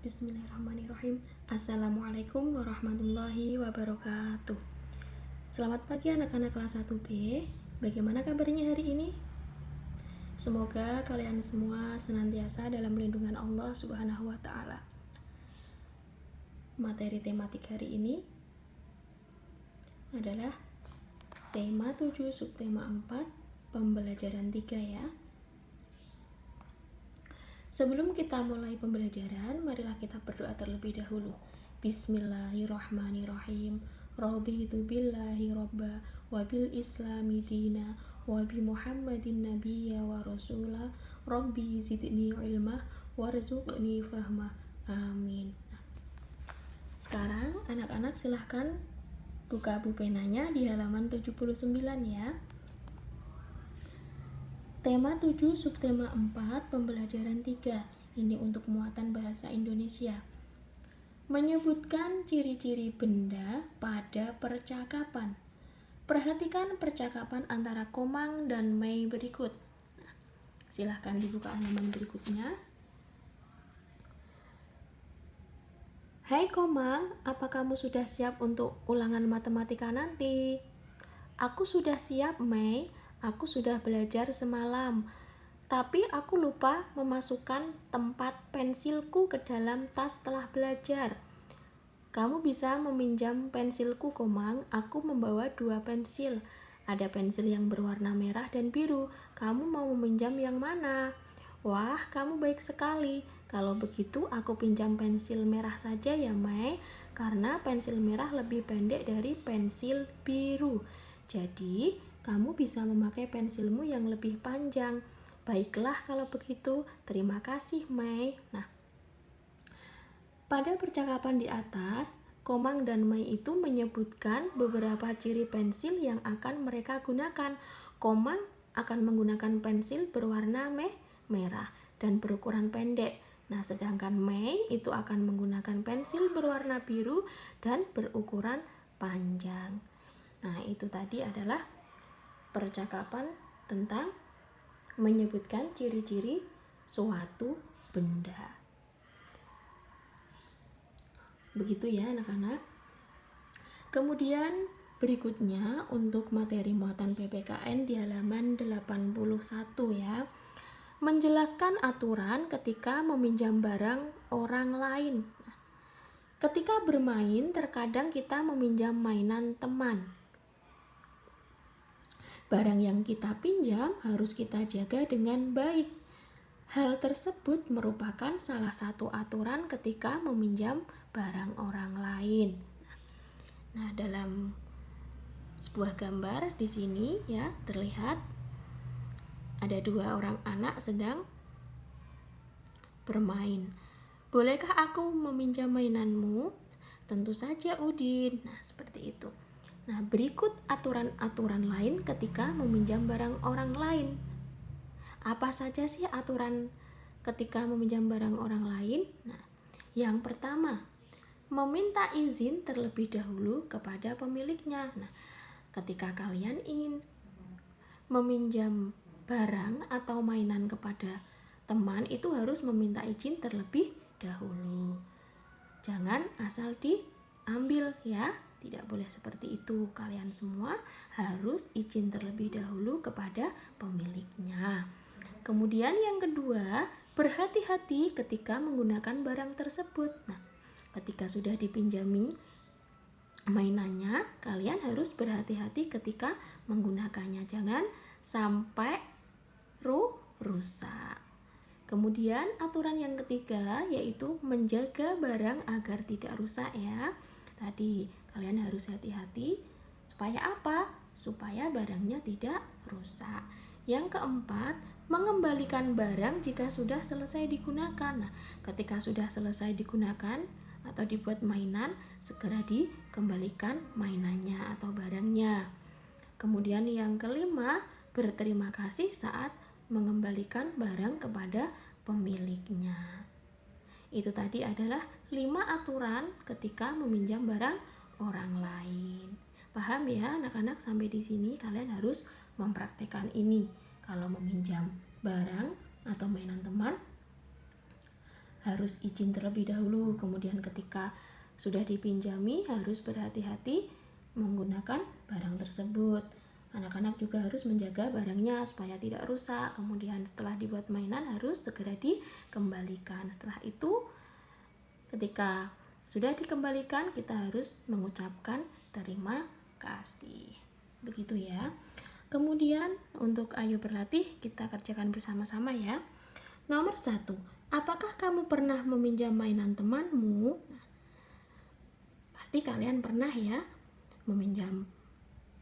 Bismillahirrahmanirrahim. Assalamualaikum warahmatullahi wabarakatuh. Selamat pagi anak-anak kelas 1B. Bagaimana kabarnya hari ini? Semoga kalian semua senantiasa dalam lindungan Allah Subhanahu wa taala. Materi tematik hari ini adalah tema 7 subtema 4 pembelajaran 3 ya. Sebelum kita mulai pembelajaran, marilah kita berdoa terlebih dahulu. Bismillahirrahmanirrahim. Raditu billahi robba wa bil islami dina wa bi muhammadin nabiyya wa rasula rabbi zidni ilmah warzuqni fahmah. Amin. Sekarang anak-anak silahkan buka buku penanya di halaman 79 ya. Tema 7 subtema 4 pembelajaran 3. Ini untuk muatan bahasa Indonesia. Menyebutkan ciri-ciri benda pada percakapan. Perhatikan percakapan antara Komang dan Mei berikut. Silahkan dibuka halaman berikutnya. Hai Komang, apa kamu sudah siap untuk ulangan matematika nanti? Aku sudah siap, Mei. Aku sudah belajar semalam, tapi aku lupa memasukkan tempat pensilku ke dalam tas setelah belajar. Kamu bisa meminjam pensilku, Komang. Aku membawa 2 pensil. Ada pensil yang berwarna merah dan biru. Kamu mau meminjam yang mana? Wah, kamu baik sekali. Kalau begitu, aku pinjam pensil merah saja ya, Mei, karena pensil merah lebih pendek dari pensil biru. Jadi, kamu bisa memakai pensilmu yang lebih panjang. Baiklah kalau begitu, terima kasih, Mei. Nah, pada percakapan di atas, Komang dan Mei itu menyebutkan beberapa ciri pensil yang akan mereka gunakan. Komang akan menggunakan pensil berwarna merah dan berukuran pendek. Nah, sedangkan Mei itu akan menggunakan pensil berwarna biru dan berukuran panjang. Nah, itu tadi adalah percakapan tentang menyebutkan ciri-ciri suatu benda. Begitu ya anak-anak. Kemudian berikutnya untuk materi muatan PPKN di halaman 81 ya. Menjelaskan aturan ketika meminjam barang orang lain. Ketika bermain, terkadang kita meminjam mainan teman. Barang yang kita pinjam harus kita jaga dengan baik. Hal tersebut merupakan salah satu aturan ketika meminjam barang orang lain. Nah, dalam sebuah gambar di sini ya terlihat ada 2 orang anak sedang bermain. Bolehkah aku meminjam mainanmu? Tentu saja, Udin. Nah, seperti itu. Nah, berikut aturan-aturan lain ketika meminjam barang orang lain. Apa saja sih aturan ketika meminjam barang orang lain? Nah, yang pertama, meminta izin terlebih dahulu kepada pemiliknya. Nah, ketika kalian ingin meminjam barang atau mainan kepada teman, itu harus meminta izin terlebih dahulu. Jangan asal diambil ya. Tidak boleh seperti itu. Kalian semua harus izin terlebih dahulu kepada pemiliknya. Kemudian yang kedua, berhati-hati ketika menggunakan barang tersebut. Nah, ketika sudah dipinjami mainannya, kalian harus berhati-hati ketika menggunakannya. Jangan sampai rusak. Kemudian aturan yang ketiga yaitu menjaga barang agar tidak rusak ya. Tadi kalian harus hati-hati supaya apa? Supaya barangnya tidak rusak. Yang keempat, mengembalikan barang jika sudah selesai digunakan. Nah, ketika sudah selesai digunakan atau dibuat mainan, segera dikembalikan mainannya atau barangnya. Kemudian yang kelima, berterima kasih saat mengembalikan barang kepada pemiliknya. Itu tadi adalah 5 aturan ketika meminjam barang orang lain. Paham ya anak-anak? Sampai di sini kalian harus mempraktekkan ini. Kalau meminjam barang atau mainan teman, harus izin terlebih dahulu. Kemudian ketika sudah dipinjami harus berhati-hati menggunakan barang tersebut. Anak-anak juga harus menjaga barangnya supaya tidak rusak. Kemudian setelah dibuat mainan harus segera dikembalikan. Setelah itu ketika sudah dikembalikan kita harus mengucapkan terima kasih. Begitu ya. Kemudian untuk ayo berlatih kita kerjakan bersama-sama ya. Nomor 1, apakah kamu pernah meminjam mainan temanmu? Pasti kalian pernah ya meminjam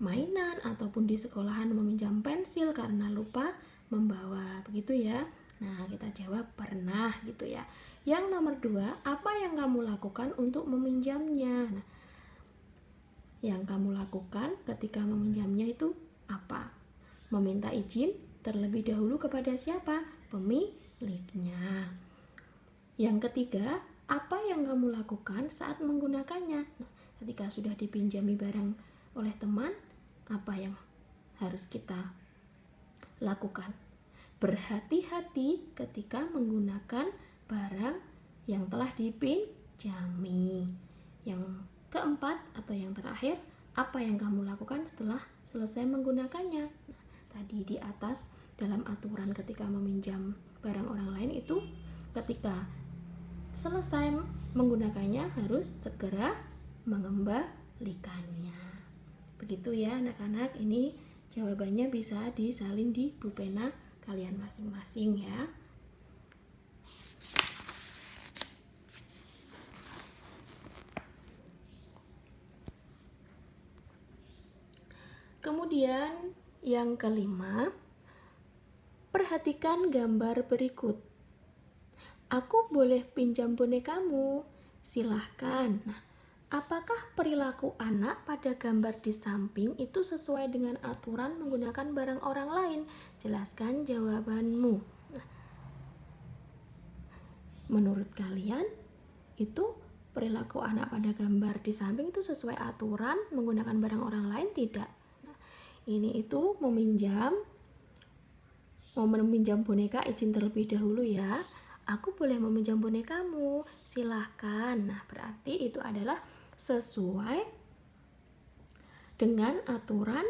mainan ataupun di sekolahan meminjam pensil karena lupa membawa, begitu ya. Nah, kita jawab pernah gitu ya. Yang nomor 2, apa yang kamu lakukan untuk meminjamnya? Nah, yang kamu lakukan ketika meminjamnya itu apa? Meminta izin terlebih dahulu kepada siapa? Pemiliknya. Yang ketiga, apa yang kamu lakukan saat menggunakannya? Nah, ketika sudah dipinjami barang oleh teman, apa yang harus kita lakukan? Berhati-hati ketika menggunakan barang yang telah dipinjami. Yang keempat atau yang terakhir, apa yang kamu lakukan setelah selesai menggunakannya? Nah, tadi di atas dalam aturan ketika meminjam barang orang lain itu ketika selesai menggunakannya harus segera mengembalikannya. Begitu ya anak-anak, ini jawabannya bisa disalin di pulpena kalian masing-masing ya. Kemudian yang kelima, perhatikan gambar berikut. Aku boleh pinjam bonekamu? Silahkan. Nah, apakah perilaku anak pada gambar di samping itu sesuai dengan aturan menggunakan barang orang lain? Jelaskan jawabanmu. Nah, menurut kalian itu perilaku anak pada gambar di samping itu sesuai aturan menggunakan barang orang lain tidak? Nah, ini itu mau meminjam boneka izin terlebih dahulu ya. Aku boleh meminjam bonekamu, silahkan. Nah, berarti itu adalah sesuai dengan aturan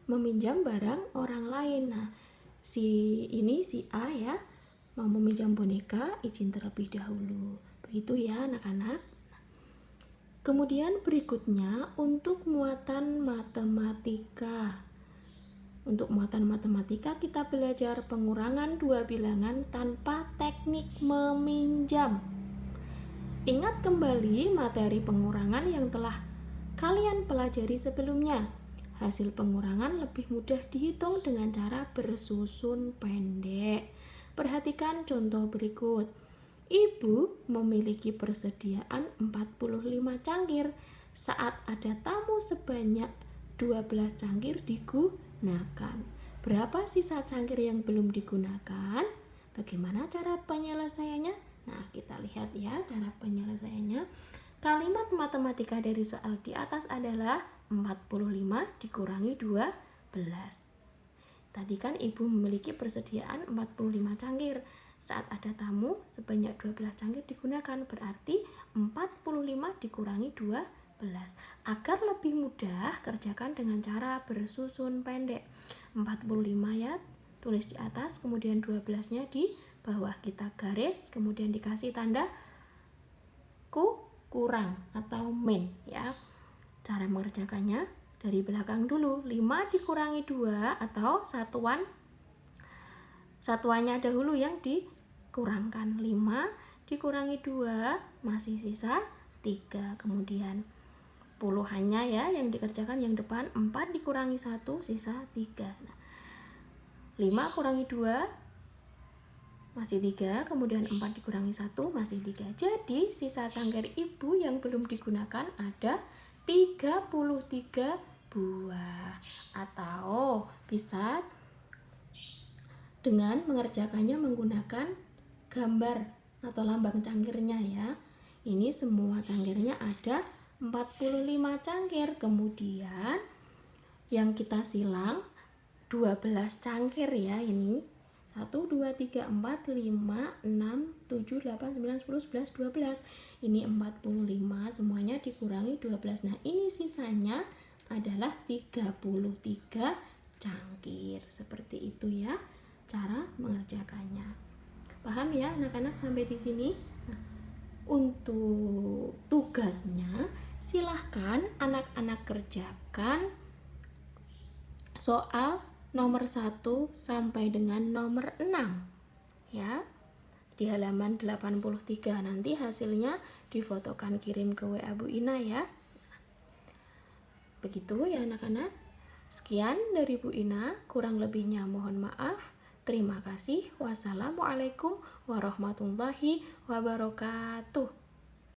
meminjam barang orang lain. Nah, si A ya, mau meminjam boneka izin terlebih dahulu. Begitu ya anak-anak. Kemudian berikutnya untuk muatan matematika. Untuk muatan matematika kita belajar pengurangan dua bilangan tanpa teknik meminjam. Ingat kembali materi pengurangan yang telah kalian pelajari sebelumnya. Hasil pengurangan lebih mudah dihitung dengan cara bersusun pendek. Perhatikan contoh berikut. Ibu memiliki persediaan 45 cangkir. Saat ada tamu sebanyak 12 cangkir digunakan. Berapa sisa cangkir yang belum digunakan? Bagaimana cara penyelesaiannya? Nah, kita lihat ya cara penyelesaiannya. Kalimat matematika dari soal di atas adalah 45 dikurangi 12. Tadi kan ibu memiliki persediaan 45 cangkir. Saat ada tamu sebanyak 12 cangkir digunakan, berarti 45 dikurangi 12. Agar lebih mudah, kerjakan dengan cara bersusun pendek. 45 ya, tulis di atas, kemudian 12-nya di bawah kita garis, kemudian dikasih tanda kurang atau min ya. Cara mengerjakannya dari belakang dulu. 5 dikurangi 2 atau satuannya dahulu yang dikurangkan. 5 dikurangi 2 masih sisa 3. Kemudian puluhannya ya yang dikerjakan yang depan. 4 dikurangi 1 sisa 3. Nah, 5 kurangi 2 masih 3. Kemudian 4 dikurangi 1 masih 3. Jadi sisa cangkir ibu yang belum digunakan ada 33 buah. Atau bisa dengan mengerjakannya menggunakan gambar atau lambang cangkirnya ya. Ini semua cangkirnya ada 45 cangkir. Kemudian yang kita silang 12 cangkir ya ini. 1, 2, 3, 4, 5, 6, 7, 8, 9, 10, 11, 12. Ini 45, semuanya dikurangi 12. Nah, ini sisanya adalah 33 cangkir. Seperti itu ya cara mengerjakannya. Paham ya anak-anak sampai di sini? Nah, untuk tugasnya silahkan anak-anak kerjakan soal nomor 1 sampai dengan nomor 6 ya, di halaman 83. Nanti hasilnya difotokan kirim ke WA Bu Ina ya. Begitu ya anak-anak. Sekian dari Bu Ina, kurang lebihnya mohon maaf. Terima kasih. Wassalamualaikum warahmatullahi wabarakatuh.